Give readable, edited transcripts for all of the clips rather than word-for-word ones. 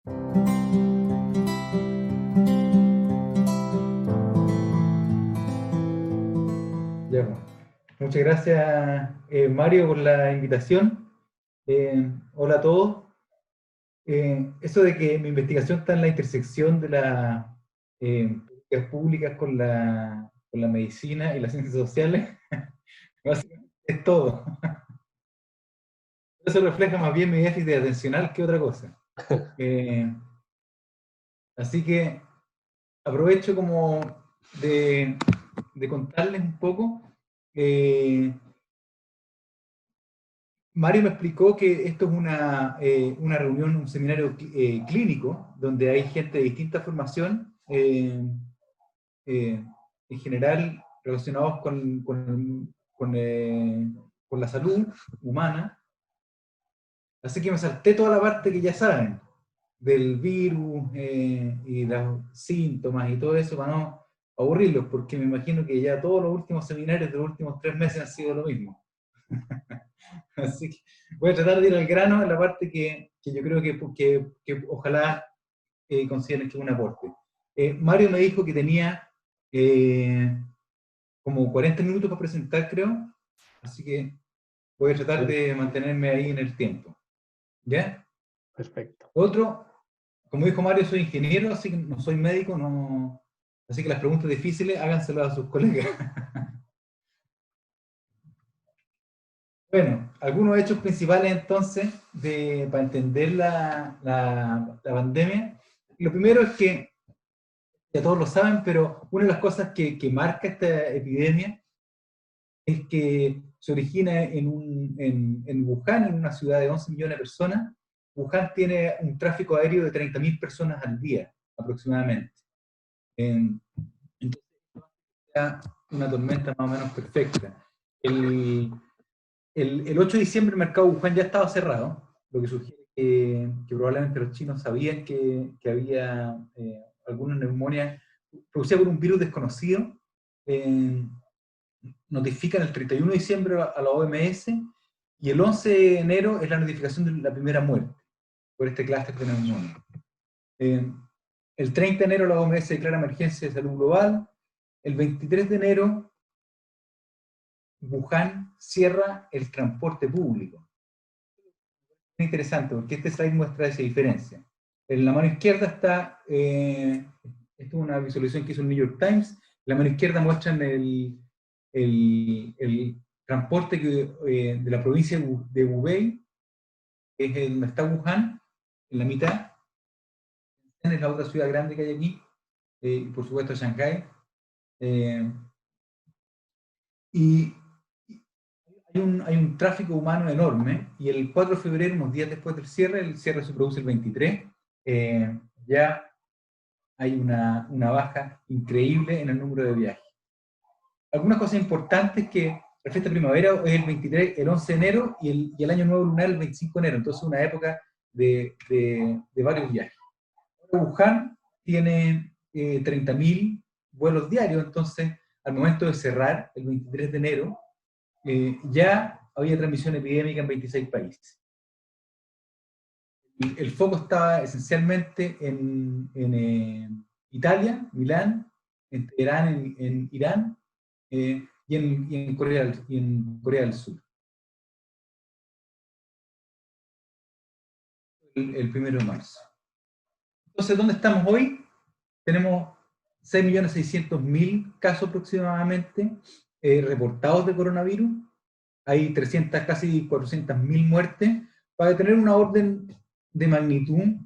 Ya, pues. Muchas gracias, Mario, por la invitación. Hola a todos. Eso de que mi investigación está en la intersección de las políticas públicas con la medicina y las ciencias sociales, básicamente es todo. Eso refleja más bien mi déficit atencional que otra cosa. Eh, Así que aprovecho como de, de contarles un poco. Eh, Mario me explicó que esto es una reunión, un seminario clínico, donde hay gente de distinta formación, en general relacionados con la salud humana. Así que me salté toda la parte que ya saben, del virus y los síntomas y todo eso, para no aburrirlos, porque me imagino que ya todos los últimos seminarios de los últimos 3 meses han sido lo mismo. Así que voy a tratar de ir al grano en la parte que yo creo que ojalá consideren que es un aporte. Mario me dijo que tenía eh, como 40 minutos para presentar, creo, así que voy a tratar Sí, de mantenerme ahí en el tiempo. ¿Ya? perfecto. Otro, como dijo Mario, soy ingeniero, así que no soy médico, no, así que las preguntas difíciles háganselas a sus colegas. Bueno, algunos hechos principales entonces para entender la pandemia. Lo primero es que, ya todos lo saben, pero una de las cosas que marca esta epidemia es que se origina en Wuhan, en una ciudad de 11 millones de personas. Wuhan tiene un tráfico aéreo de 30.000 personas al día, aproximadamente. Entonces, era una tormenta más o menos perfecta. El, el 8 de diciembre el mercado de Wuhan ya estaba cerrado, lo que sugiere que probablemente los chinos sabían que había alguna neumonía producida por un virus desconocido. Eh, Notifican el 31 de diciembre a la OMS y el 11 de enero es la notificación de la primera muerte por este clúster de neumonía. Eh, el 30 de enero la OMS declara emergencia de salud global. El 23 de enero Wuhan cierra el transporte público. Es interesante porque este slide muestra esa diferencia. En la mano izquierda está, esto es una visualización que hizo el New York Times, en la mano izquierda muestran el transporte de la provincia de Hubei, que es donde está Wuhan, en la mitad, es la otra ciudad grande que hay aquí, y por supuesto Shanghái. Eh, y hay un tráfico humano enorme, y el 4 de febrero, unos días después del cierre, el cierre se produce el 23, ya hay una baja increíble en el número de viajes. Algunas cosas importantes que la fiesta primavera es el 23, el 11 de enero y el año nuevo lunar el 25 de enero, entonces una época de varios viajes. Wuhan tiene 30.000 vuelos diarios, entonces al momento de cerrar el 23 de enero ya había transmisión epidémica en 26 países. El foco estaba esencialmente en Italia, Milán, en Teherán, en Irán, y en Corea del Sur. El 1 de marzo. Entonces, ¿dónde estamos hoy? Tenemos 6.600.000 casos aproximadamente reportados de coronavirus. Hay 300, casi 400.000 muertes. Para tener una orden de magnitud,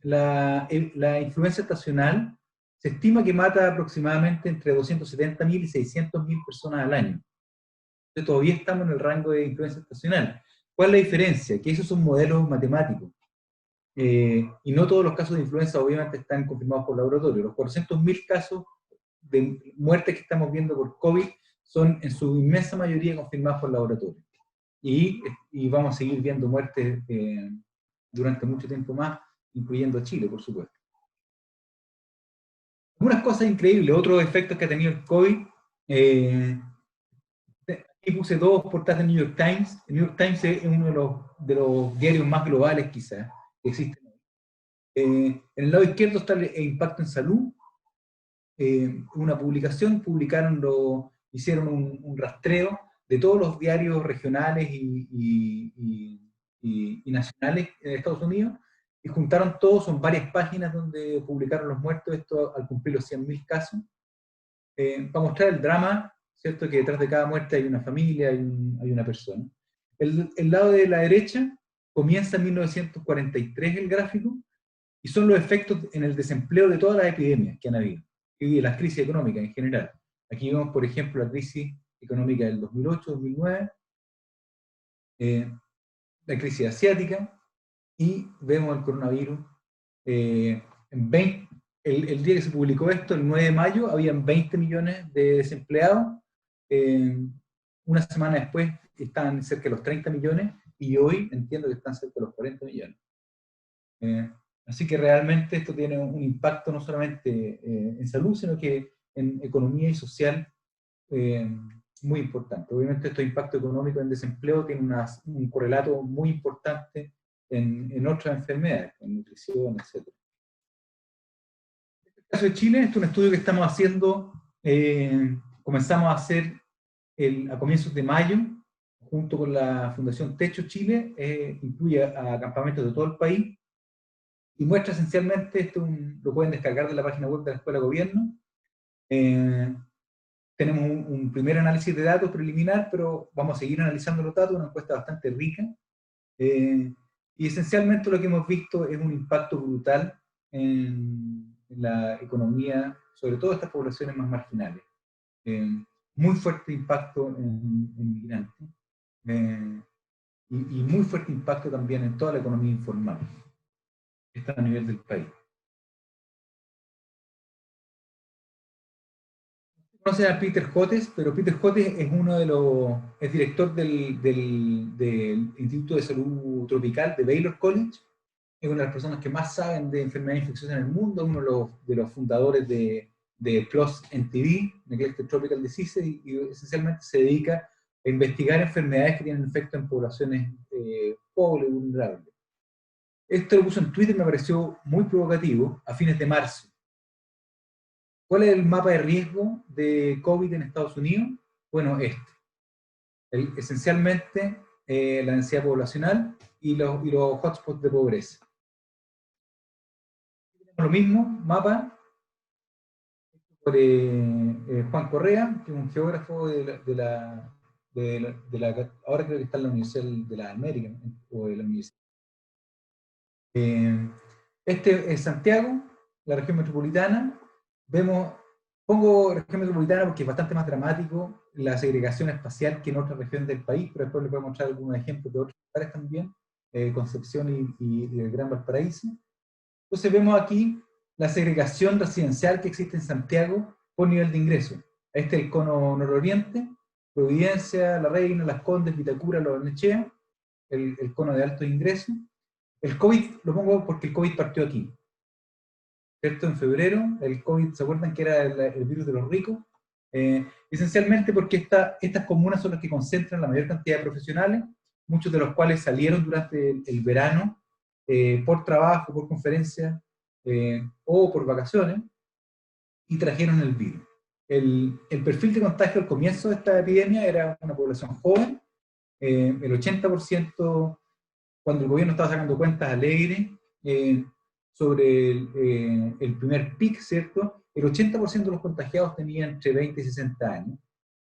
la influenza estacional se estima que mata aproximadamente entre 270.000 y 600.000 personas al año. Entonces todavía estamos en el rango de influenza estacional. ¿Cuál es la diferencia? Que esos son modelos matemáticos. Y no todos los casos de influenza obviamente están confirmados por laboratorio. Los 400.000 casos de muerte que estamos viendo por COVID son en su inmensa mayoría confirmados por laboratorio. Y vamos a seguir viendo muertes durante mucho tiempo más, incluyendo Chile, por supuesto. Algunas cosas increíbles, otros efectos que ha tenido el COVID. Aquí puse dos portadas del New York Times. El New York Times es uno de los diarios más globales, quizás, que existen. En el lado izquierdo está el impacto en salud. Una publicación, hicieron un rastreo de todos los diarios regionales y nacionales en Estados Unidos, y juntaron todos, son varias páginas donde publicaron los muertos, esto al cumplir los 100.000 casos, para mostrar el drama, ¿cierto? Que detrás de cada muerte hay una familia, hay una persona. El lado de la derecha comienza en 1943 el gráfico, y son los efectos en el desempleo de todas las epidemias que han habido, y de las crisis económicas en general. Aquí vemos, por ejemplo, la crisis económica del 2008-2009, la crisis asiática, y vemos el coronavirus. En 20, el día que se publicó esto, el 9 de mayo, habían 20 millones de desempleados. Una semana después estaban cerca de los 30 millones, y hoy entiendo que están cerca de los 40 millones. Así que realmente esto tiene un impacto no solamente en salud, sino que en economía y social muy importante. Obviamente estos impactos económicos en desempleo tienen un correlato muy importante en otras enfermedades, en nutrición, etc. En el caso de Chile, este es un estudio que estamos haciendo, comenzamos a hacer a comienzos de mayo, junto con la Fundación Techo Chile, incluye a campamentos de todo el país, y muestra esencialmente, lo pueden descargar de la página web de la Escuela de Gobierno. Tenemos un primer análisis de datos preliminar, pero vamos a seguir analizando los datos, una encuesta bastante rica. Y esencialmente lo que hemos visto es un impacto brutal en la economía, sobre todo estas poblaciones más marginales. Muy fuerte impacto en migrantes. Y muy fuerte impacto también en toda la economía informal. Está a nivel del país. Conoce a Peter Hotez, pero Peter Hotez es es director del Instituto de Salud Tropical de Baylor College, es una de las personas que más saben de enfermedades infecciosas en el mundo, uno de los fundadores de PLOS NTD, Neglected Tropical Diseases, y esencialmente se dedica a investigar enfermedades que tienen efecto en poblaciones pobres y vulnerables. Esto lo puso en Twitter, me pareció muy provocativo, a fines de marzo. ¿Cuál es el mapa de riesgo de COVID en Estados Unidos? Bueno, esencialmente la densidad poblacional y los hotspots de pobreza. Lo mismo, mapa, por Juan Correa, que es un geógrafo ahora creo que está en la Universidad de las Américas, o de la Universidad. Este es Santiago, la región metropolitana. Pongo región metropolitana porque es bastante más dramático la segregación espacial que en otras regiones del país, pero después les voy a mostrar algunos ejemplos de otros lugares también, Concepción y el Gran Valparaíso. Entonces vemos aquí la segregación residencial que existe en Santiago por nivel de ingreso. Este es el cono nororiente, Providencia, La Reina, Las Condes, Vitacura, Lo Barnechea, el cono de alto ingreso. El COVID lo pongo porque el COVID partió aquí, ¿cierto? En febrero, el COVID, ¿se acuerdan que era el virus de los ricos? Esencialmente porque estas comunas son las que concentran la mayor cantidad de profesionales, muchos de los cuales salieron durante el verano por trabajo, por conferencia o por vacaciones, y trajeron el virus. El perfil de contagio al comienzo de esta epidemia era una población joven, el 80%, cuando el gobierno estaba sacando cuentas alegres sobre el primer pic, ¿cierto? El 80% de los contagiados tenían entre 20 y 60 años,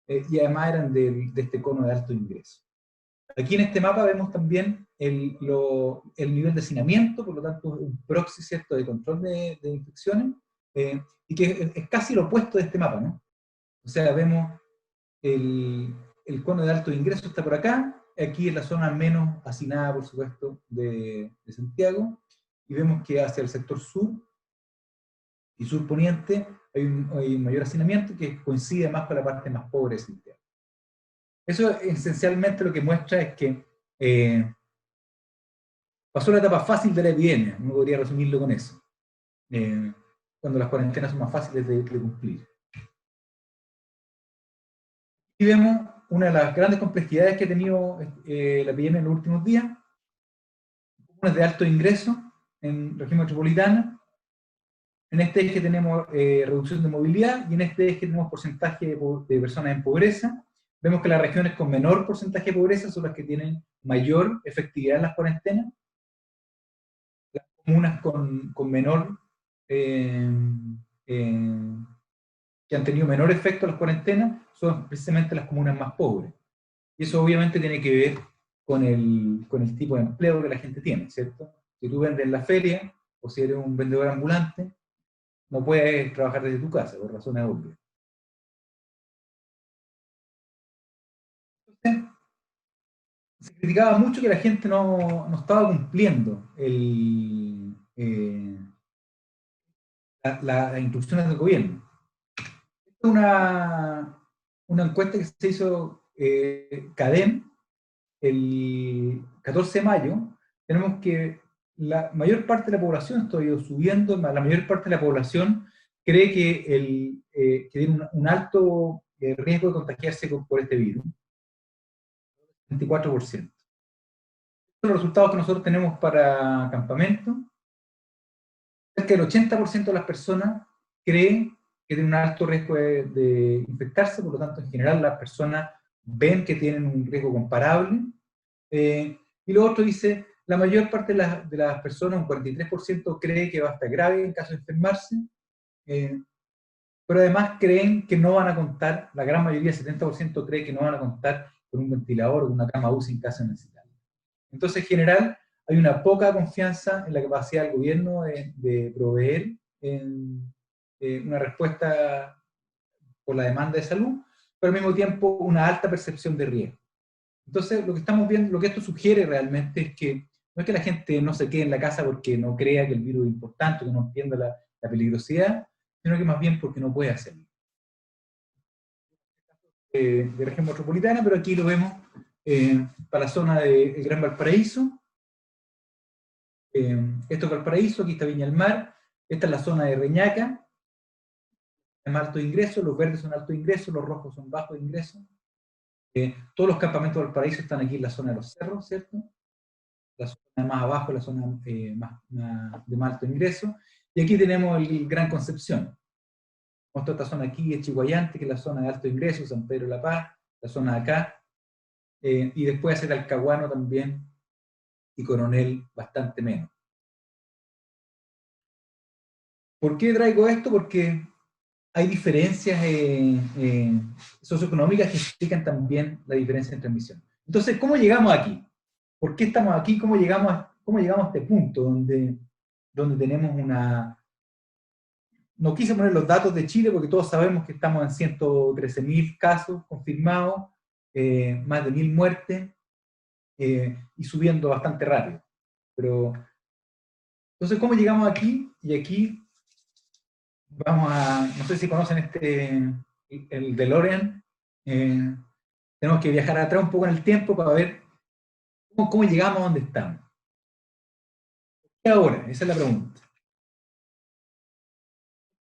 y además eran de este cono de alto ingreso. Aquí en este mapa vemos también el nivel de hacinamiento, por lo tanto un proxy, ¿cierto?, de control de infecciones, y que es casi lo opuesto de este mapa, ¿no? O sea, vemos el cono de alto ingreso está por acá, aquí es la zona menos hacinada, por supuesto, de Santiago, y vemos que hacia el sector sur y surponiente hay un mayor hacinamiento que coincide más con la parte más pobre de Santiago. Eso esencialmente lo que muestra es que pasó la etapa fácil de la epidemia, uno podría resumirlo con eso, cuando las cuarentenas son más fáciles de cumplir. Y vemos una de las grandes complejidades que ha tenido la epidemia en los últimos días, comunas de alto ingreso, en región metropolitana. En este eje tenemos reducción de movilidad, y en este eje tenemos porcentaje de personas en pobreza. Vemos que las regiones con menor porcentaje de pobreza son las que tienen mayor efectividad en las cuarentenas. Las comunas con menor, que han tenido menor efecto en las cuarentenas, son precisamente las comunas más pobres. Y eso obviamente tiene que ver con el tipo de empleo que la gente tiene, ¿cierto? Si tú vendes en la feria, o si eres un vendedor ambulante, no puedes trabajar desde tu casa, por razones obvias. Entonces, se criticaba mucho que la gente no estaba cumpliendo las instrucciones del gobierno. Esta es una encuesta que se hizo CADEM el 14 de mayo. Tenemos que la mayor parte de la población, estoy subiendo, la mayor parte de la población cree que tiene un alto riesgo de contagiarse por este virus. 24%. Estos son los resultados que nosotros tenemos para campamento. Cerca del 80% de las personas creen que tienen un alto riesgo de infectarse, por lo tanto, en general, las personas ven que tienen un riesgo comparable. Y lo otro dice, la mayor parte de las personas, un 43%, cree que va a estar grave en caso de enfermarse, pero además creen que no van a contar, la gran mayoría, 70%, cree que no van a contar con un ventilador o una cama UCI en caso de necesitarlo. Entonces, en general, hay una poca confianza en la capacidad del gobierno de proveer una respuesta por la demanda de salud, pero al mismo tiempo una alta percepción de riesgo. Entonces, lo que estamos viendo, lo que esto sugiere realmente es que no es que la gente no se quede en la casa porque no crea que el virus es importante, que no entienda la peligrosidad, sino que más bien porque no puede hacerlo. De región metropolitana, pero aquí lo vemos para la zona del Gran Valparaíso. Esto es Valparaíso, aquí está Viña del Mar, esta es la zona de Reñaca, es alto ingreso, los verdes son alto ingreso, los rojos son bajo ingreso. Todos los campamentos de Valparaíso están aquí en la zona de los cerros, ¿cierto? La zona más abajo, la zona de más alto ingreso. Y aquí tenemos el Gran Concepción. Esta zona aquí es Chihuayante, que es la zona de alto ingreso, San Pedro de la Paz, la zona de acá. Y después hace Talcahuano también, y Coronel bastante menos. ¿Por qué traigo esto? Porque hay diferencias socioeconómicas que explican también la diferencia en transmisión. Entonces, ¿cómo llegamos aquí? ¿Por qué estamos aquí? ¿Cómo llegamos a este punto donde tenemos una... No quise poner los datos de Chile porque todos sabemos que estamos en 113.000 casos confirmados, más de 1.000 muertes, y subiendo bastante rápido. Pero, entonces, ¿cómo llegamos aquí? Y aquí vamos a, no sé si conocen el DeLorean, tenemos que viajar atrás un poco en el tiempo para ver cómo llegamos a donde estamos. ¿Qué ahora? Esa es la pregunta.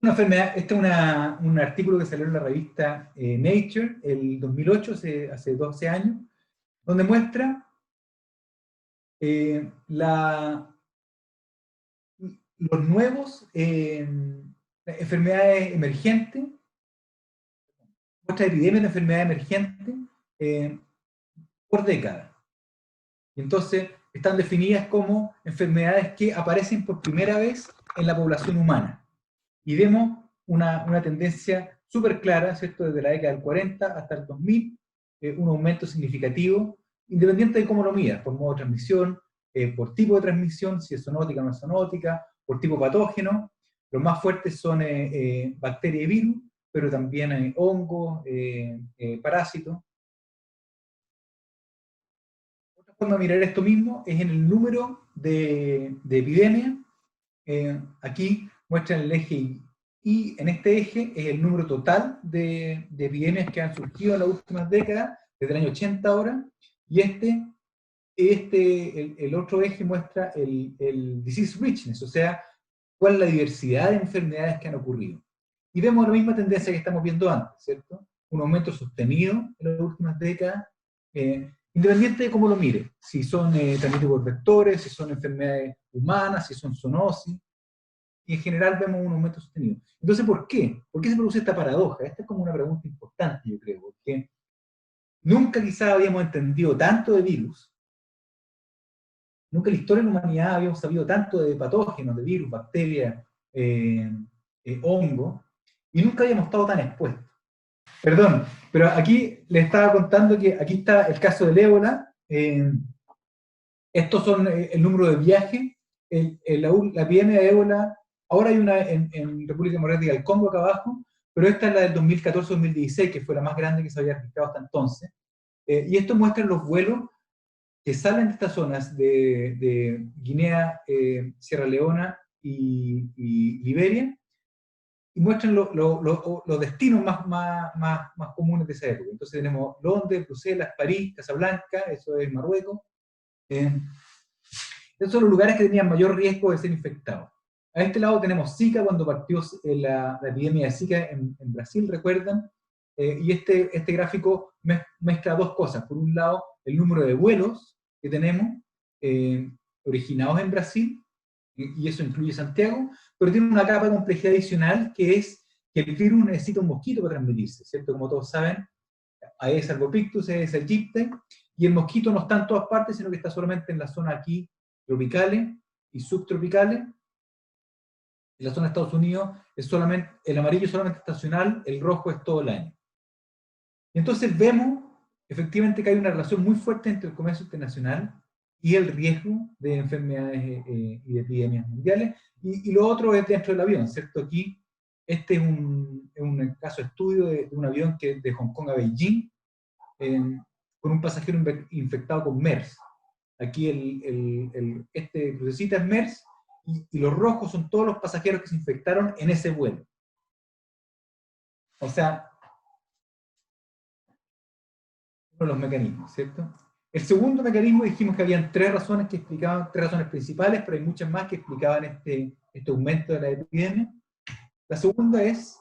Una enfermedad, este es un artículo que salió en la revista Nature el 2008, hace 12 años, donde muestra los nuevos enfermedades emergentes, muestra epidemias de enfermedades emergentes por década. Y entonces están definidas como enfermedades que aparecen por primera vez en la población humana. Y vemos una tendencia súper clara, ¿cierto? Desde la década del 40 hasta el 2000, un aumento significativo, independiente de cómo lo midas, por modo de transmisión, por tipo de transmisión, si es zoonótica o no es zoonótica, por tipo patógeno. Los más fuertes son bacterias y virus, pero también hongos, parásitos. Otra forma de mirar esto mismo es en el número de epidemias. Aquí muestran el eje y en este eje es el número total de epidemias que han surgido en las últimas décadas, desde el año 80 ahora, y el otro eje muestra el disease richness, o sea, cuál es la diversidad de enfermedades que han ocurrido. Y vemos la misma tendencia que estamos viendo antes, ¿cierto? Un aumento sostenido en las últimas décadas, independiente de cómo lo mire, si son transmitidos por vectores, si son enfermedades humanas, si son zoonosis, y en general vemos un aumento sostenido. Entonces, ¿por qué? ¿Por qué se produce esta paradoja? Esta es como una pregunta importante, yo creo, porque nunca quizás habíamos entendido tanto de virus, nunca en la historia de la humanidad habíamos sabido tanto de patógenos, de virus, bacterias, hongos, y nunca habíamos estado tan expuestos. Perdón, pero aquí le estaba contando que aquí está el caso del ébola. Estos son el número de viajes. La epidemia de ébola, ahora hay una en República Democrática del Congo acá abajo, pero esta es la del 2014-2016, que fue la más grande que se había registrado hasta entonces. Y esto muestra los vuelos que salen de estas zonas de Guinea, Sierra Leona y Liberia, y muestran los destinos más comunes de esa época. Entonces tenemos Londres, Bruselas, París, Casablanca, eso es Marruecos. Esos son los lugares que tenían mayor riesgo de ser infectados. A este lado tenemos Zika, cuando partió la epidemia de Zika en Brasil, recuerdan, y este gráfico mezcla dos cosas. Por un lado, el número de vuelos que tenemos originados en Brasil, y eso incluye Santiago, pero tiene una capa de complejidad adicional, que es que el virus necesita un mosquito para transmitirse, ¿cierto? Como todos saben, Aedes albopictus, Aedes aegypti, y el mosquito no está en todas partes, sino que está solamente en la zona aquí, tropicales y subtropicales. En la zona de Estados Unidos, el amarillo es solamente estacional, el rojo es todo el año. Y entonces vemos, efectivamente, que hay una relación muy fuerte entre el comercio internacional y el riesgo de enfermedades y de epidemias mundiales, y lo otro es dentro del avión, ¿cierto? Aquí, este es un caso de estudio de un avión que de Hong Kong a Beijing, con un pasajero infectado con MERS. Aquí este crucecita es MERS, y los rojos son todos los pasajeros que se infectaron en ese vuelo. O sea, uno de los mecanismos, ¿cierto? El segundo mecanismo, dijimos que habían tres razones principales, pero hay muchas más que explicaban este aumento de la epidemia. La segunda es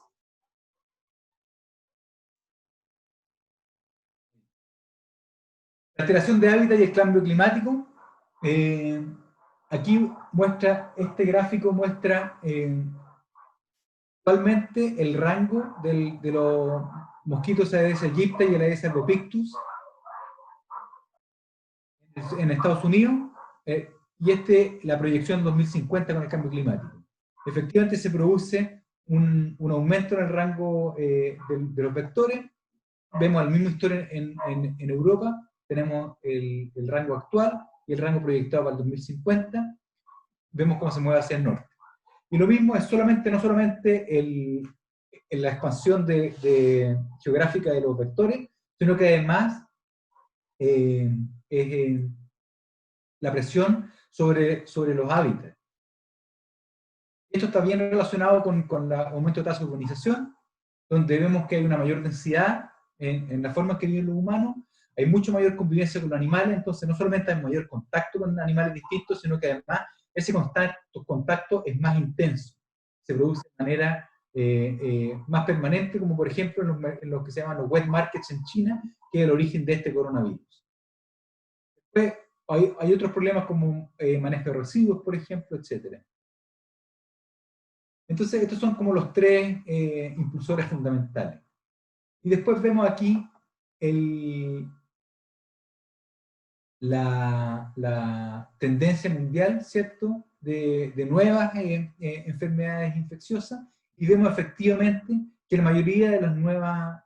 la alteración de hábitat y el cambio climático. Aquí este gráfico muestra actualmente el rango de los mosquitos Aedes aegypti y el Aedes albopictus en Estados Unidos, y la proyección 2050 con el cambio climático. Efectivamente se produce un aumento en el rango de los vectores. Vemos la misma historia en Europa, tenemos el rango actual y el rango proyectado para el 2050, vemos cómo se mueve hacia el norte. Y lo mismo es no solamente en la expansión geográfica de los vectores, sino que además es la presión sobre los hábitats. Esto está bien relacionado con el aumento de tasa de urbanización, donde vemos que hay una mayor densidad en la forma en que viven los humanos, hay mucho mayor convivencia con los animales, entonces no solamente hay mayor contacto con animales distintos, sino que además ese contacto es más intenso, se produce de manera más permanente, como por ejemplo en los que se llaman los wet markets en China, que es el origen de este coronavirus. Después hay otros problemas como manejo de residuos, por ejemplo, etc. Entonces estos son como los tres impulsores fundamentales. Y después vemos aquí la tendencia mundial, ¿cierto?, de nuevas enfermedades infecciosas, y vemos efectivamente que la mayoría de las nuevas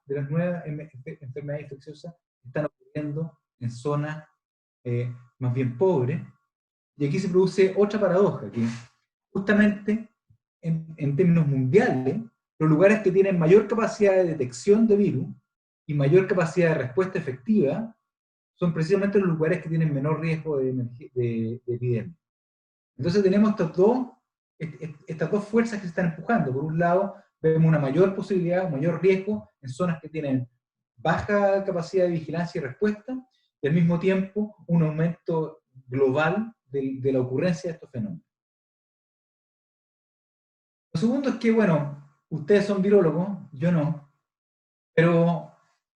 enfermedades infecciosas están ocurriendo en zonas más bien pobres. Y aquí se produce otra paradoja, que justamente en términos mundiales, los lugares que tienen mayor capacidad de detección de virus y mayor capacidad de respuesta efectiva son precisamente los lugares que tienen menor riesgo de epidemia. Entonces tenemos estas dos fuerzas que se están empujando. Por un lado, vemos una mayor posibilidad, un mayor riesgo en zonas que tienen baja capacidad de vigilancia y respuesta, y al mismo tiempo un aumento global de la ocurrencia de estos fenómenos. Lo segundo es que, bueno, ustedes son virólogos, yo no, pero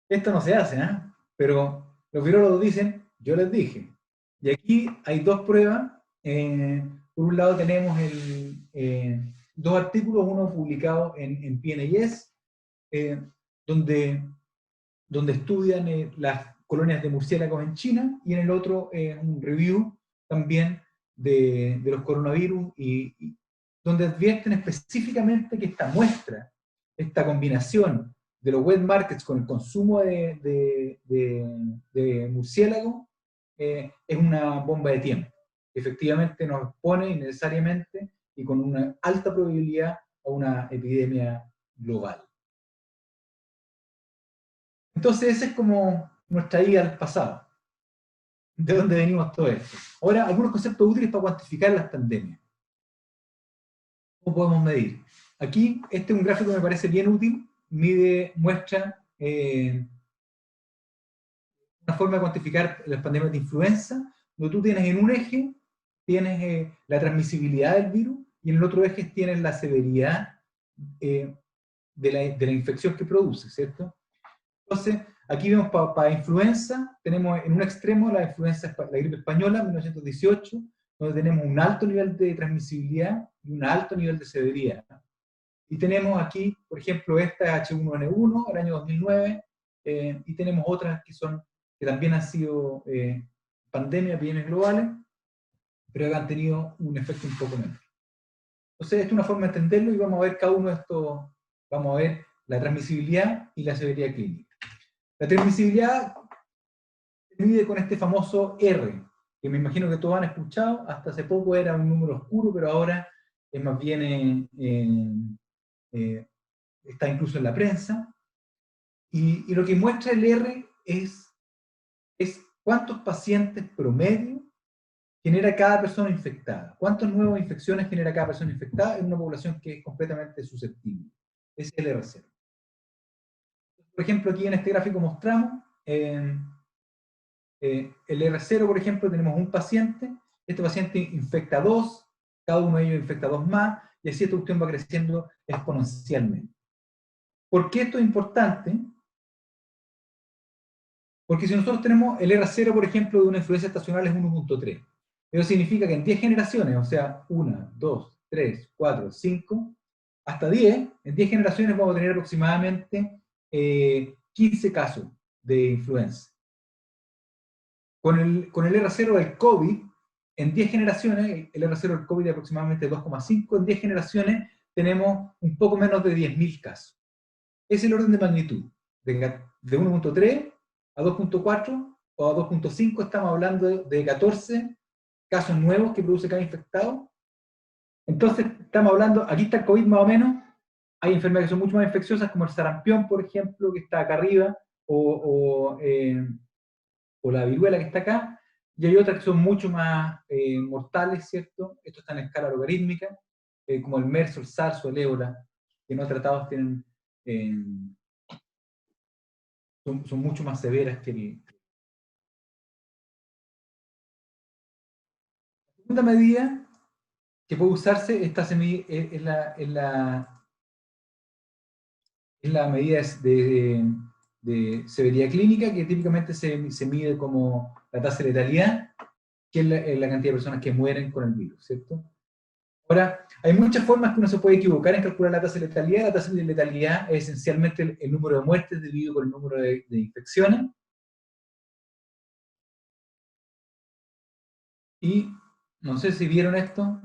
esto no se hace, ¿eh? Pero los virólogos dicen, yo les dije. Y aquí hay dos pruebas por un lado tenemos dos artículos, uno publicado en PNAS, donde estudian las colonias de murciélagos en China, y en el otro un review también de los coronavirus, y donde advierten específicamente que esta muestra, esta combinación de los wet markets con el consumo de murciélago, es una bomba de tiempo. Efectivamente nos expone innecesariamente y con una alta probabilidad a una epidemia global. Entonces esa es como nuestra ida al pasado. ¿De dónde venimos todo esto? Ahora, algunos conceptos útiles para cuantificar las pandemias. ¿Cómo podemos medir? Aquí, este es un gráfico que me parece bien útil, muestra una forma de cuantificar las pandemias de influenza, donde tú tienes en un eje, tienes la transmisibilidad del virus, y en el otro eje tienes la severidad de la infección que produce, ¿cierto? Entonces, aquí vemos para influenza, tenemos en un extremo la gripe española, 1918, donde tenemos un alto nivel de transmisibilidad y un alto nivel de severidad. Y tenemos aquí, por ejemplo, esta es H1N1, el año 2009, y tenemos otras que también han sido epidemias globales, pero que han tenido un efecto un poco menor. Entonces, esta es una forma de entenderlo, y vamos a ver cada uno de estos, vamos a ver la transmisibilidad y la severidad clínica. La transmisibilidad se mide con este famoso R, que me imagino que todos han escuchado. Hasta hace poco era un número oscuro, pero ahora es más bien está incluso en la prensa. Y lo que muestra el R es cuántos pacientes promedio genera cada persona infectada. Cuántas nuevas infecciones genera cada persona infectada en una población que es completamente susceptible. Ese es el R0. Por ejemplo, aquí en este gráfico mostramos el R0, por ejemplo, tenemos un paciente, este paciente infecta a 2, cada uno de ellos infecta a 2 más, y así esta cuestión va creciendo exponencialmente. ¿Por qué esto es importante? Porque si nosotros tenemos el R0, por ejemplo, de una influencia estacional es 1.3, eso significa que en 10 generaciones, o sea, 1, 2, 3, 4, 5, hasta 10, en 10 generaciones vamos a tener aproximadamente 15 casos de influenza. Con el R0 del COVID, en 10 generaciones, el R0 del COVID de aproximadamente 2,5, en 10 generaciones tenemos un poco menos de 10.000 casos. Es el orden de magnitud. De 1.3 a 2.4 o a 2.5 estamos hablando de 14 casos nuevos que produce cada infectado. Entonces estamos hablando, aquí está el COVID más o menos, hay enfermedades que son mucho más infecciosas, como el sarampión, por ejemplo, que está acá arriba, o la viruela que está acá, y hay otras que son mucho más mortales, ¿cierto? Esto está en escala logarítmica, como el MERS, el SARS o el ébola, que no tratados tienen, son mucho más severas que la segunda medida que puede usarse, es la medida de severidad clínica, que típicamente se mide como la tasa de letalidad, que es la cantidad de personas que mueren con el virus, ¿cierto? Ahora, hay muchas formas que uno se puede equivocar en calcular la tasa de letalidad. La tasa de letalidad es esencialmente el número de muertes dividido por el número de infecciones. Y no sé si vieron esto.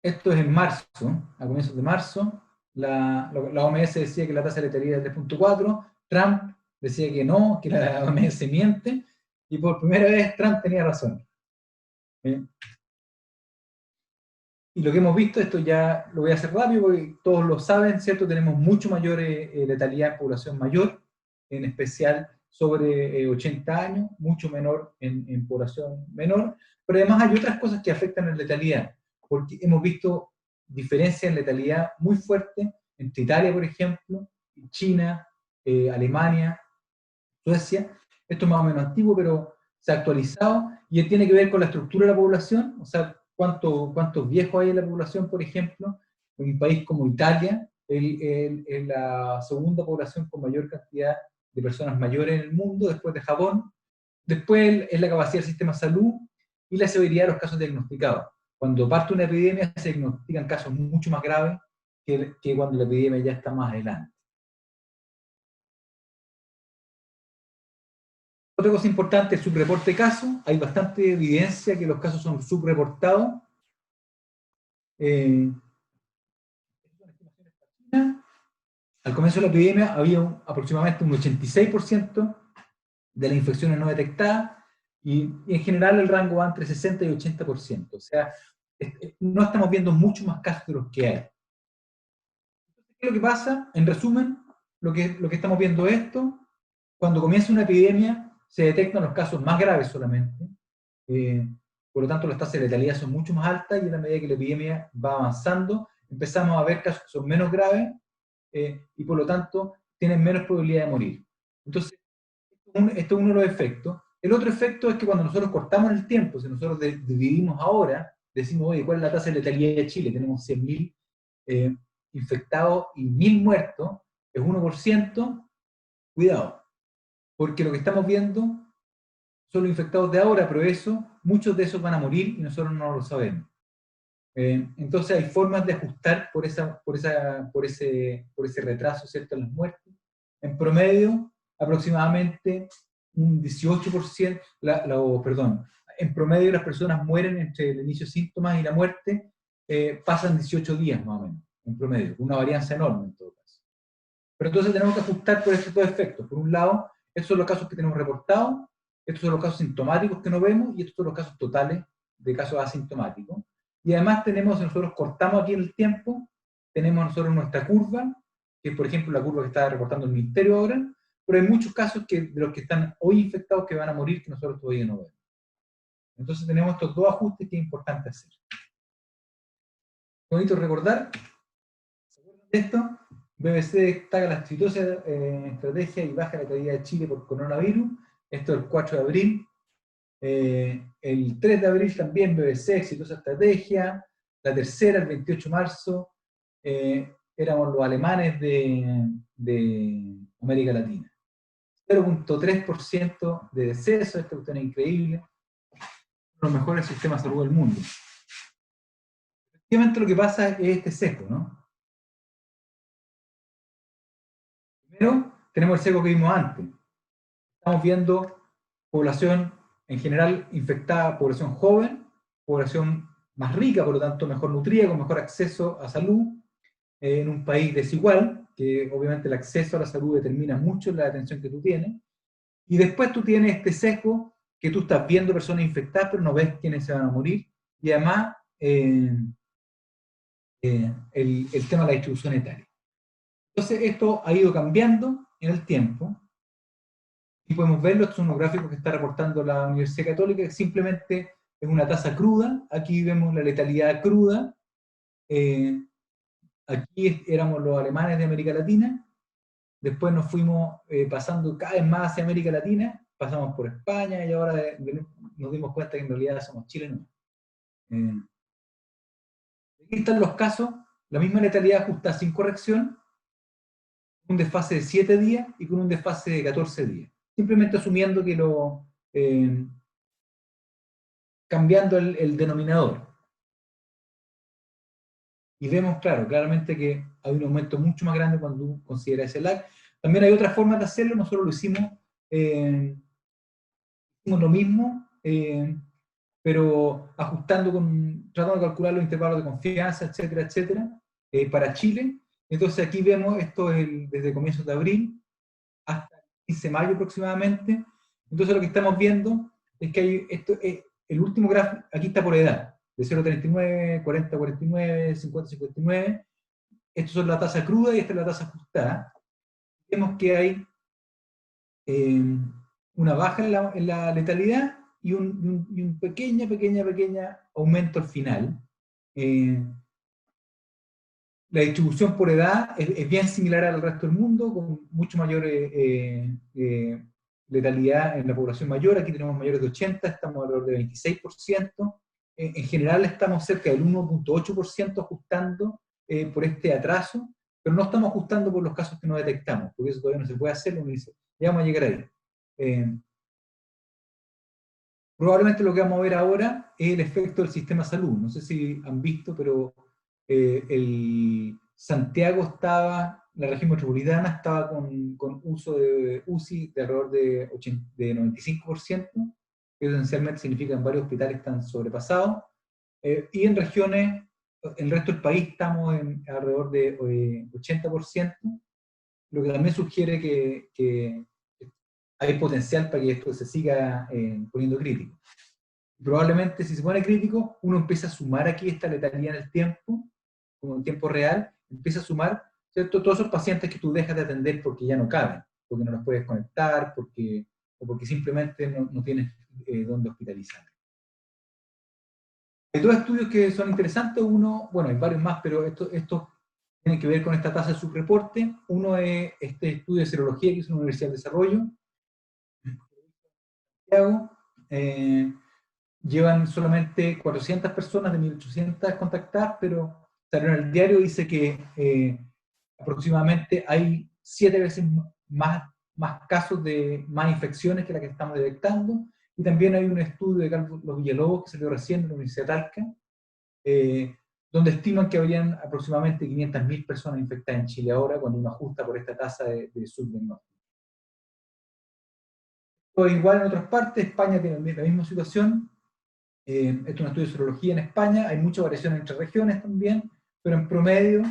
Esto es en marzo, a comienzos de marzo. La OMS decía que la tasa de letalidad es 3.4. Trump decía que no, que la OMS miente. Y por primera vez Trump tenía razón. Y lo que hemos visto, esto ya lo voy a hacer rápido porque todos lo saben, ¿cierto? Tenemos mucho mayor letalidad en población mayor, en especial sobre 80 años, mucho menor en población menor, pero además hay otras cosas que afectan la letalidad, porque hemos visto diferencias en letalidad muy fuertes entre Italia, por ejemplo, China, Alemania, Suecia. Esto es más o menos antiguo, pero se ha actualizado y tiene que ver con la estructura de la población, o sea, cuántos viejos hay en la población, por ejemplo. En un país como Italia, es la segunda población con mayor cantidad de personas mayores en el mundo, después de Japón. Después es la capacidad del sistema de salud y la severidad de los casos diagnosticados. Cuando parte una epidemia se diagnostican casos mucho más graves que cuando la epidemia ya está más adelante. Otra cosa importante, el subreporte de casos. Hay bastante evidencia que los casos son subreportados. Al comienzo de la epidemia había aproximadamente un 86% de las infecciones no detectadas y en general el rango va entre 60 y 80%. O sea, no estamos viendo mucho más casos de los que hay. ¿Qué es lo que pasa? En resumen, lo que estamos viendo es esto. Cuando comienza una epidemia, se detectan los casos más graves solamente. Por lo tanto, las tasas de letalidad son mucho más altas y a la medida que la epidemia va avanzando, empezamos a ver casos que son menos graves y por lo tanto tienen menos probabilidad de morir. Entonces, esto es uno de los efectos. El otro efecto es que cuando nosotros cortamos el tiempo, si nosotros dividimos ahora, decimos, oye, ¿cuál es la tasa de letalidad de Chile? Tenemos 100.000 infectados y 1.000 muertos, es 1%, cuidado, porque lo que estamos viendo son los infectados de ahora, pero muchos de esos van a morir y nosotros no lo sabemos. Entonces hay formas de ajustar por ese retraso, ¿cierto?, en las muertes. En promedio, aproximadamente un 18%, en promedio las personas mueren entre el inicio de síntomas y la muerte, pasan 18 días más o menos, en promedio, una varianza enorme en todo caso. Pero entonces tenemos que ajustar por estos dos efectos. Por un lado, estos son los casos que tenemos reportados, estos son los casos sintomáticos que no vemos y estos son los casos totales de casos asintomáticos. Y además nosotros cortamos aquí el tiempo, tenemos nosotros nuestra curva, que es por ejemplo la curva que está reportando el Ministerio ahora, pero hay muchos casos de los que están hoy infectados que van a morir que nosotros todavía no vemos. Entonces tenemos estos dos ajustes que es importante hacer. Bonito recordar, ¿se acuerdan de esto? BBC destaca la exitosa estrategia y baja la letalidad de Chile por coronavirus. Esto es el 4 de abril. El 3 de abril también BBC, exitosa estrategia. La tercera, el 28 de marzo, éramos los alemanes de América Latina. 0.3% de decesos, esta cuestión es increíble. Uno de los mejores sistemas de salud del mundo. Efectivamente lo que pasa es este sesgo, ¿no? Primero, tenemos el sesgo que vimos antes. Estamos viendo población en general infectada, población joven, población más rica, por lo tanto mejor nutrida, con mejor acceso a salud, en un país desigual, que obviamente el acceso a la salud determina mucho la atención que tú tienes, y después tú tienes este sesgo que tú estás viendo personas infectadas, pero no ves quiénes se van a morir, y además el tema de la distribución etaria. Entonces esto ha ido cambiando en el tiempo, y podemos verlo, estos son unos gráficos que está reportando la Universidad Católica, que simplemente es una tasa cruda. Aquí vemos la letalidad cruda. Aquí éramos los alemanes de América Latina, después nos fuimos pasando cada vez más hacia América Latina, pasamos por España y ahora nos dimos cuenta que en realidad somos chilenos. Aquí están los casos, la misma letalidad ajustada sin corrección, un desfase de 7 días y con un desfase de 14 días. Simplemente asumiendo que cambiando el denominador. Y vemos, claro, claramente que hay un aumento mucho más grande cuando tú consideras ese lag. También hay otras formas de hacerlo, nosotros lo hicimos lo mismo, pero tratando de calcular los intervalos de confianza, etcétera, etcétera, para Chile. Entonces aquí vemos, esto es desde comienzos de abril hasta el 15 de mayo aproximadamente. Entonces lo que estamos viendo es que el último gráfico, aquí está por edad, de 0,39, 40, 49, 50, 59. Estas son la tasa cruda y esta es la tasa ajustada. Vemos que hay una baja en la letalidad y un pequeña aumento al final. La distribución por edad es bien similar al resto del mundo, con mucho mayor letalidad en la población mayor. Aquí tenemos mayores de 80, estamos alrededor de 26%. En general estamos cerca del 1.8% ajustando por este atraso, pero no estamos ajustando por los casos que no detectamos, porque eso todavía no se puede hacer. Uno dice, ya vamos a llegar ahí. Probablemente lo que vamos a ver ahora es el efecto del sistema de salud. No sé si han visto, pero Santiago estaba, la región metropolitana estaba con uso de UCI de alrededor de 95%, que esencialmente significa que en varios hospitales están sobrepasados, y en regiones, el resto del país estamos en alrededor de 80%, lo que también sugiere que hay potencial para que esto se siga poniendo crítico. Probablemente si se pone crítico, uno empieza a sumar aquí esta letalidad en el tiempo, como en tiempo real, empieza a sumar, ¿cierto?, todos esos pacientes que tú dejas de atender porque ya no caben, porque no los puedes conectar, o porque simplemente no tienes dónde hospitalizar. Hay dos estudios que son interesantes, uno, bueno, hay varios más, pero estos tienen que ver con esta tasa de subreporte. Uno es este estudio de serología que hizo la Universidad de Desarrollo, llevan solamente 400 personas de 1800 contactadas, pero salió en el diario, dice que aproximadamente hay 7 veces más casos de más infecciones que la que estamos detectando, y también hay un estudio de Carlos Villalobos que salió recién de la Universidad de Talca, donde estiman que habrían aproximadamente 500.000 personas infectadas en Chile ahora, cuando uno ajusta por esta tasa de subdiagnóstico. Igual en otras partes, España tiene la misma situación. Esto es un estudio de serología en España, hay mucha variación entre regiones también, pero en promedio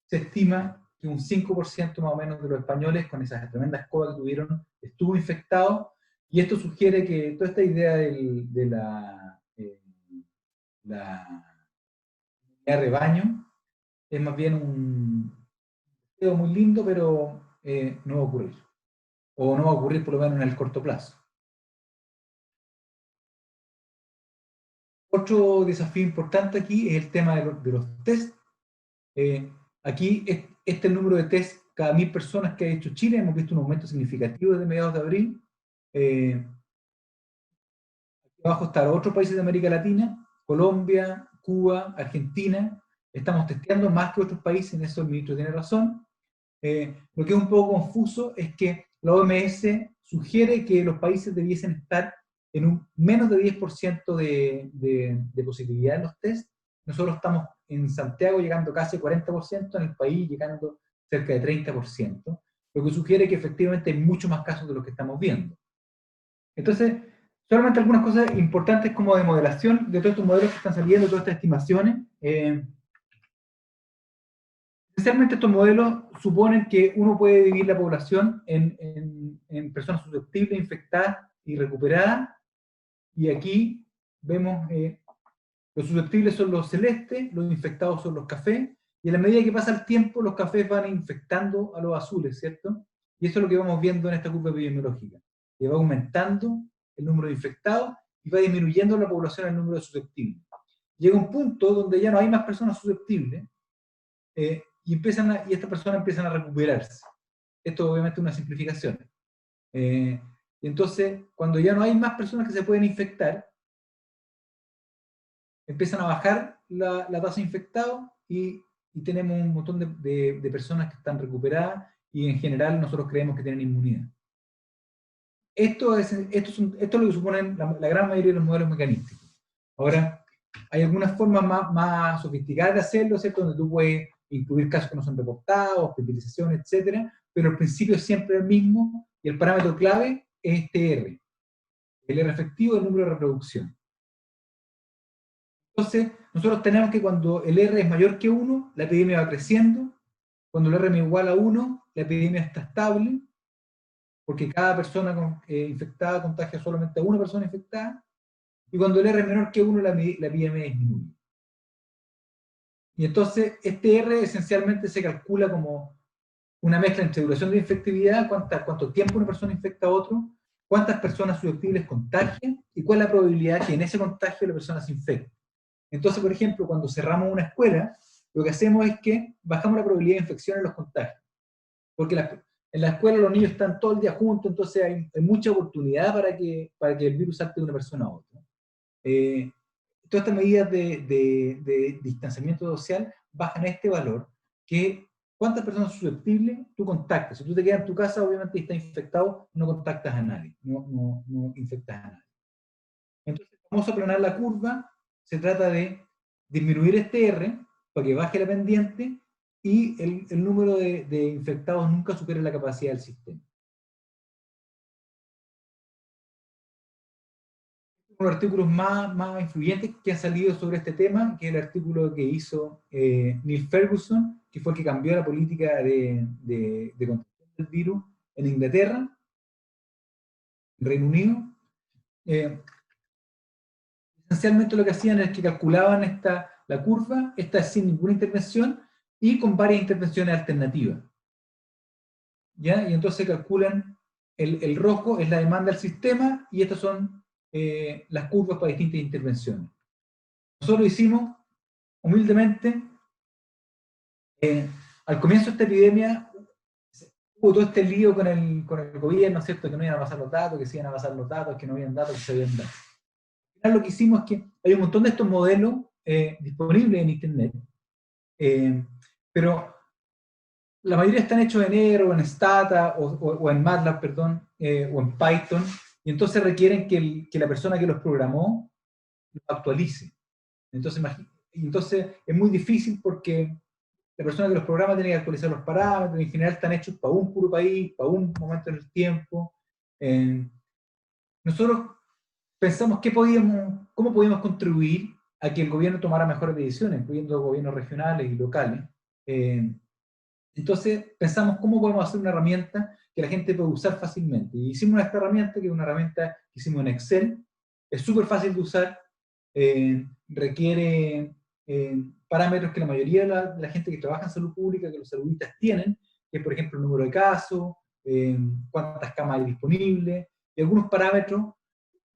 se estima que un 5% más o menos de los españoles, con esas tremendas colas que tuvieron, estuvo infectado, y esto sugiere que toda esta idea de la de rebaño es más bien un deseo muy lindo, pero no va a ocurrir, o no va a ocurrir por lo menos en el corto plazo. Otro desafío importante aquí es el tema de los test. Aquí este es el número de test cada 1000 personas que ha hecho Chile. Hemos visto un aumento significativo desde mediados de abril. Aquí abajo están otros países de América Latina, Colombia, Cuba, Argentina. Estamos testeando más que otros países, en eso el ministro tiene razón. Lo que es un poco confuso es que la OMS sugiere que los países debiesen estar en un menos de 10% de positividad en los test. Nosotros estamos en Santiago llegando casi 40%, en el país llegando cerca de 30%, lo que sugiere que efectivamente hay muchos más casos de los que estamos viendo. Entonces, solamente algunas cosas importantes como de modelación de todos estos modelos que están saliendo, todas estas estimaciones. Esencialmente estos modelos suponen que uno puede dividir la población en personas susceptibles, infectadas y recuperadas, y aquí vemos los susceptibles son los celestes, los infectados son los cafés, y a la medida que pasa el tiempo los cafés van infectando a los azules, ¿cierto? Y eso es lo que vamos viendo en esta curva epidemiológica, que va aumentando el número de infectados y va disminuyendo la población el número de susceptibles. Llega un punto donde ya no hay más personas susceptibles, y estas personas empiezan a recuperarse. Esto obviamente es una simplificación. Y entonces, cuando ya no hay más personas que se pueden infectar, empiezan a bajar la tasa de infectados y tenemos un montón de personas que están recuperadas y en general nosotros creemos que tienen inmunidad. Esto es lo que suponen la gran mayoría de los modelos mecanísticos. Ahora, hay algunas formas más sofisticadas de hacerlo, ¿cierto? Donde tú puedes incluir casos que no son reportados, hospitalización, etcétera, pero el principio es siempre el mismo y el parámetro clave es este R. El R efectivo es el número de reproducción. Entonces, nosotros tenemos que cuando el R es mayor que 1, la epidemia va creciendo. Cuando el R es igual a 1, la epidemia está estable, porque cada persona infectada contagia solamente a una persona infectada. Y cuando el R es menor que 1, la epidemia disminuye. Y entonces, este R esencialmente se calcula como una mezcla entre duración de infectividad, cuánto tiempo una persona infecta a otro, cuántas personas susceptibles contagian y cuál es la probabilidad que en ese contagio la persona se infecte. Entonces, por ejemplo, cuando cerramos una escuela, lo que hacemos es que bajamos la probabilidad de infección en los contagios. Porque en la escuela los niños están todo el día juntos, entonces hay mucha oportunidad para que el virus salte de una persona a otra. Todas estas medidas de distanciamiento social bajan este valor, que cuántas personas susceptibles tú contactas. Si tú te quedas en tu casa, obviamente estás infectado, no contactas a nadie, no infectas a nadie. Entonces, vamos a aplanar la curva, se trata de disminuir este R para que baje la pendiente y el número de infectados nunca supere la capacidad del sistema. Uno de los artículos más influyentes que han salido sobre este tema, que es el artículo que hizo Neil Ferguson, que fue el que cambió la política de control del virus en Inglaterra, en Reino Unido. Esencialmente lo que hacían es que calculaban la curva, esta sin ninguna intervención, y con varias intervenciones alternativas. ¿Ya? Y entonces calculan, el rojo es la demanda del sistema, y estas son las curvas para distintas intervenciones. Nosotros lo hicimos humildemente. Al comienzo de esta epidemia hubo todo este lío con el gobierno, ¿cierto? Que no iban a pasar los datos, que se iban a pasar los datos, que no habían datos, que se habían datos. Al final lo que hicimos es que hay un montón de estos modelos disponibles en Internet, pero la mayoría están hechos en R o en Stata o en MATLAB, perdón, o en Python, y entonces requieren que la persona que los programó los actualice. Entonces es muy difícil porque la persona que los programa tiene que actualizar los parámetros, en general están hechos para un puro país, para un momento en el tiempo. Nosotros pensamos cómo podíamos contribuir a que el gobierno tomara mejores decisiones, incluyendo gobiernos regionales y locales. Entonces pensamos cómo podemos hacer una herramienta que la gente pueda usar fácilmente. Y hicimos esta herramienta, que es una herramienta que hicimos en Excel. Es súper fácil de usar, requiere parámetros que la mayoría de la gente que trabaja en salud pública, que los saludistas tienen, que es por ejemplo el número de casos, cuántas camas hay disponibles, y algunos parámetros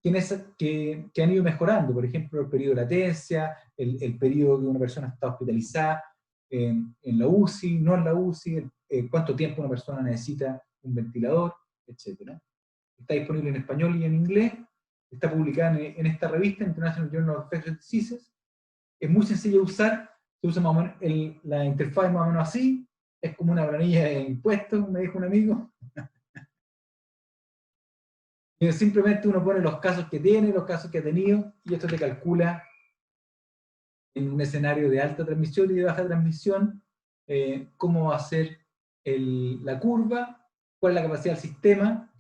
que han ido mejorando, por ejemplo el periodo de latencia, el periodo que una persona está hospitalizada en la UCI, no en la UCI, cuánto tiempo una persona necesita un ventilador, etc. Está disponible en español y en inglés, está publicada en esta revista, International Journal of Infectious Diseases. Es muy sencillo de usar, se usa más o menos la interfaz más o menos así, es como una planilla de impuestos, me dijo un amigo. Y simplemente uno pone los casos que tiene, los casos que ha tenido, y esto te calcula en un escenario de alta transmisión y de baja transmisión, cómo va a ser la curva, cuál es la capacidad del sistema,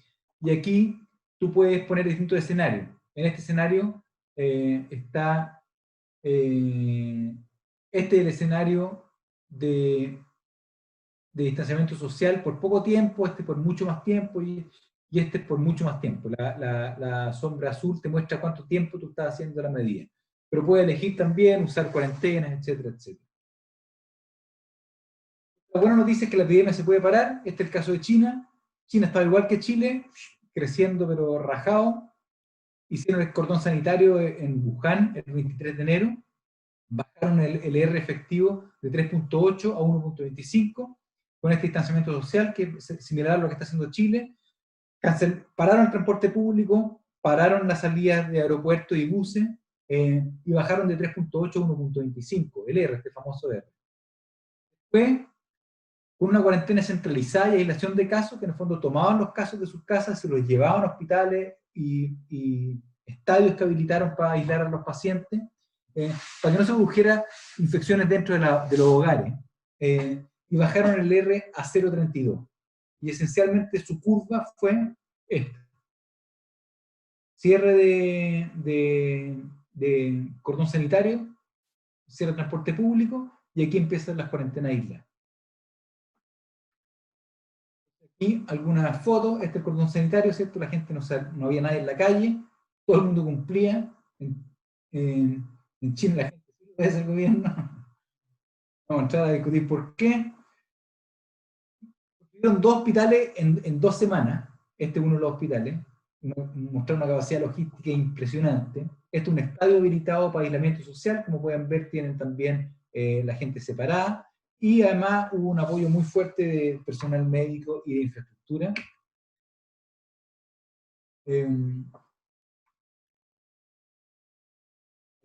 y aquí tú puedes poner distintos escenarios. En este escenario está, este es el escenario de distanciamiento social por poco tiempo, este por mucho más tiempo, y este por mucho más tiempo. La sombra azul te muestra cuánto tiempo tú estás haciendo la medida. Pero puedes elegir también usar cuarentenas, etcétera, etcétera. La buena noticia es que la epidemia se puede parar. Este es el caso de China. China estaba igual que Chile, creciendo pero rajado. Hicieron el cordón sanitario en Wuhan el 23 de enero. Bajaron el R efectivo de 3.8 a 1.25 con este distanciamiento social, que es similar a lo que está haciendo Chile. Pararon el transporte público, pararon las salidas de aeropuertos y buses, y bajaron de 3.8 a 1.25, el R, este famoso R. Después, con una cuarentena centralizada y aislación de casos, que en el fondo tomaban los casos de sus casas, se los llevaban a hospitales y estadios que habilitaron para aislar a los pacientes, para que no se produjera infecciones dentro de los hogares, y bajaron el R a 0.32. Y esencialmente su curva fue esta. Cierre de cordón sanitario, cierre de transporte público, y aquí empiezan las cuarentenas islas. Y algunas fotos, este es el cordón sanitario, ¿cierto? La gente no había nadie en la calle, todo el mundo cumplía. En China la gente sí obedece al gobierno. Vamos a entrar a discutir por qué. Tuvieron 2 hospitales en 2 semanas, este es uno de los hospitales, mostraron una capacidad logística impresionante. Este es un estadio habilitado para aislamiento social, como pueden ver tienen también la gente separada, y además hubo un apoyo muy fuerte de personal médico y de infraestructura.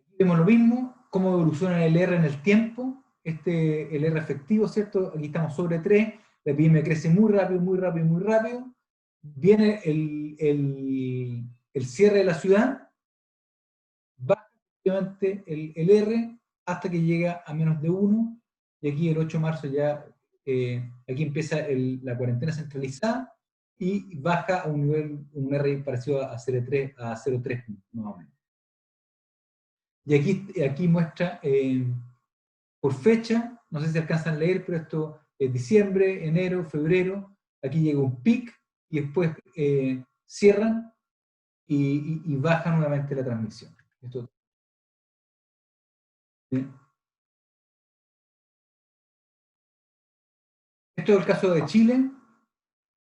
Aquí vemos lo mismo, cómo evoluciona el R en el tiempo, el R efectivo, ¿cierto? Aquí estamos sobre 3, la epidemia crece muy rápido, muy rápido, muy rápido. Viene el cierre de la ciudad, efectivamente el R hasta que llega a menos de 1, y aquí el 8 de marzo ya, aquí empieza la cuarentena centralizada, y baja a un nivel, un R parecido a 0,3, a 0,3 más o menos. Y aquí muestra por fecha, no sé si alcanzan a leer, pero esto es diciembre, enero, febrero, aquí llega un pic, y después cierran y baja nuevamente la transmisión. Esto, ¿sí? Esto es el caso de Chile.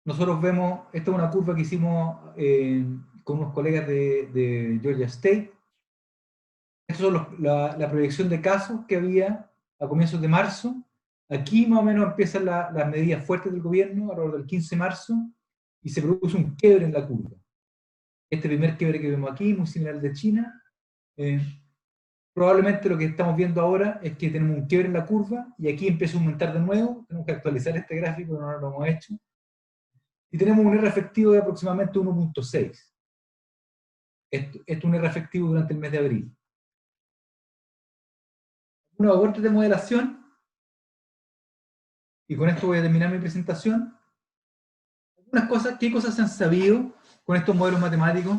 Nosotros vemos, esta es una curva que hicimos con unos colegas de Georgia State. Esta es la proyección de casos que había a comienzos de marzo. Aquí más o menos empiezan las medidas fuertes del gobierno, alrededor del 15 de marzo, y se produce un quiebre en la curva. Este primer quiebre que vemos aquí, muy similar al de China. Probablemente lo que estamos viendo ahora es que tenemos un quiebre en la curva, y aquí empieza a aumentar de nuevo. Tenemos que actualizar este gráfico, no lo hemos hecho. Y tenemos un R efectivo de aproximadamente 1.6. Esto es un R efectivo durante el mes de abril. Una vuelta de modelación, y con esto voy a terminar mi presentación. Algunas cosas, ¿qué cosas se han sabido con estos modelos matemáticos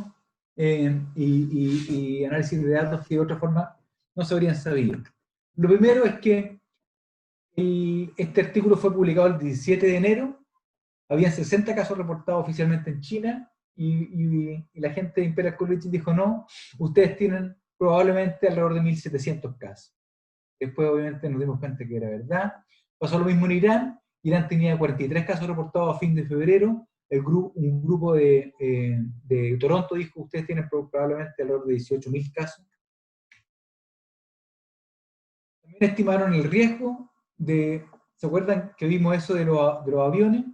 y análisis de datos que de otra forma no se habrían sabido? Lo primero es que este artículo fue publicado el 17 de enero, habían 60 casos reportados oficialmente en China, y la gente de Imperial College dijo, no, ustedes tienen probablemente alrededor de 1.700 casos. Después obviamente nos dimos cuenta que era verdad. Pasó lo mismo en Irán. Irán tenía 43 casos reportados a fin de febrero. Un grupo de Toronto dijo, ustedes tienen probablemente alrededor de 18.000 casos. También estimaron el riesgo ¿se acuerdan que vimos eso de los aviones?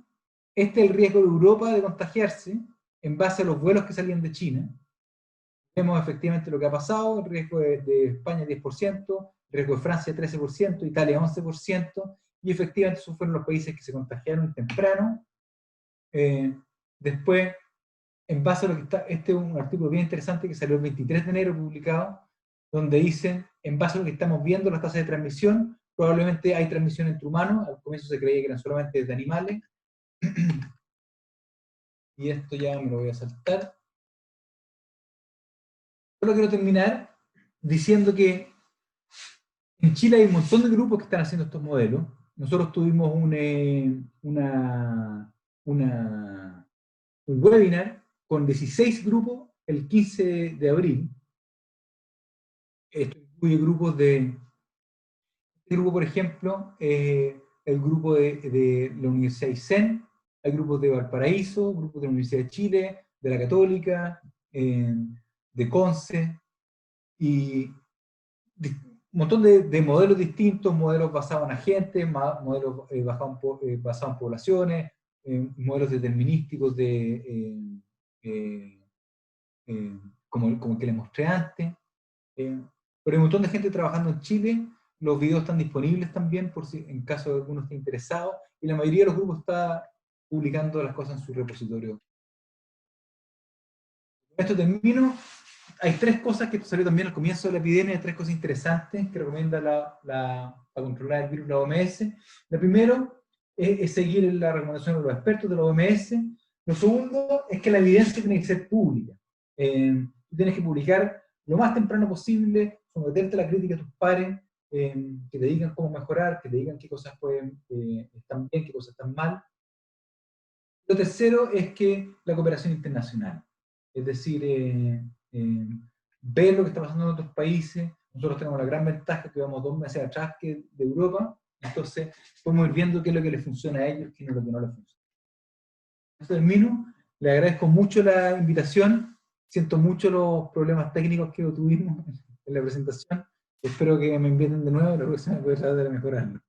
Este es el riesgo de Europa de contagiarse en base a los vuelos que salían de China. Vemos efectivamente lo que ha pasado, el riesgo de España 10%, el riesgo de Francia 13%, Italia 11%, y efectivamente esos fueron los países que se contagiaron temprano. Después, en base a lo que está, este es un artículo bien interesante que salió el 23 de enero publicado, donde dicen, en base a lo que estamos viendo, las tasas de transmisión, probablemente hay transmisión entre humanos, al comienzo se creía que eran solamente de animales, y esto ya me lo voy a saltar. Solo quiero terminar diciendo que en Chile hay un montón de grupos que están haciendo estos modelos. Nosotros tuvimos un webinar con 16 grupos el 15 de abril. Esto incluye grupos este grupo, por ejemplo, el grupo de la Universidad de Aysén, hay grupos de Valparaíso, grupos de la Universidad de Chile, de la Católica, de Conce, y un montón de modelos distintos, modelos basados en agentes, modelos basados en poblaciones, modelos determinísticos como el que les mostré antes. Pero hay un montón de gente trabajando en Chile, los videos están disponibles también por si en caso de alguno esté interesado, y la mayoría de los grupos está publicando las cosas en su repositorio. Con esto termino. Hay tres cosas que salió también al comienzo de la epidemia, tres cosas interesantes que recomienda para controlar el virus la OMS. Lo primero es seguir la recomendación de los expertos de la OMS. Lo segundo es que la evidencia tiene que ser pública. Tienes que publicar lo más temprano posible, someterte a la crítica de tus pares, que te digan cómo mejorar, que te digan qué cosas están bien, qué cosas están mal. Lo tercero es que la cooperación internacional, es decir, ver lo que está pasando en otros países. Nosotros tenemos la gran ventaja que vamos 2 meses atrás que de Europa, entonces podemos ir viendo qué es lo que les funciona a ellos, qué es lo que no les funciona. Esto termino, le agradezco mucho la invitación, siento mucho los problemas técnicos que tuvimos en la presentación, espero que me inviten de nuevo, la próxima voy a tratar de mejorarlo.